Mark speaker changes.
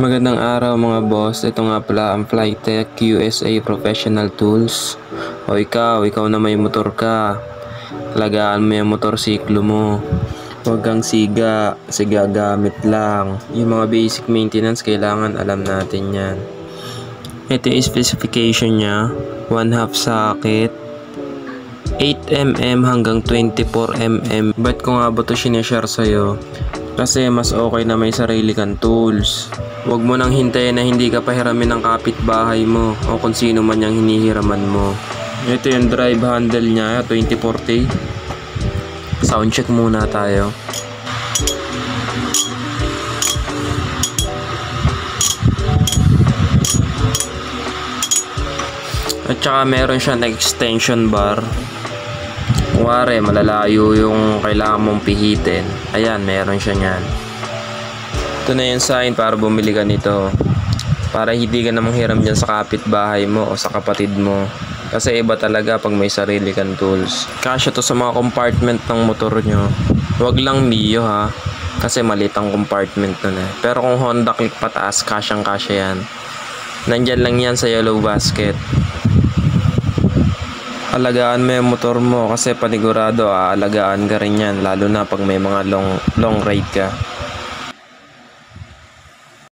Speaker 1: Magandang araw mga boss, ito nga pala ang Flytech USA Professional Tools. O ikaw na may motor ka, alagaan mo yung motorsiklo mo. Huwag kang siga gamit lang. Yung mga basic maintenance kailangan alam natin yan. Ito yung specification nya, 1/2 socket, 8mm hanggang 24mm. Ba't ko nga ba ito sinishare sa'yo? Kasi mas okay na may sarili kang tools. Huwag mo nang hintayin na hindi ka pahiramin ng kapitbahay mo o kung sino man yung hinihiraman mo. Ito yung drive handle nya, 2040. Sound check muna tayo. At saka meron siya na extension bar. Kuwari malalayo yung kailangan mong pihitin, ayan meron siya nyan. Ito na yung sign para bumili ka nito, para hindi ka na manghiram dyan sa kapitbahay mo o sa kapatid mo, kasi iba talaga pag may sarili kang tools. Kasya to sa mga compartment ng motor nyo. Huwag lang Mio ha, kasi maliit ang compartment nun eh. Pero kung Honda Click pataas, kasyang kasya yan. Nandyan lang yan sa yellow basket. Alagaan mo yung motor mo kasi panigurado aalagaan ka rin yan, lalo na pag may mga long ride ka.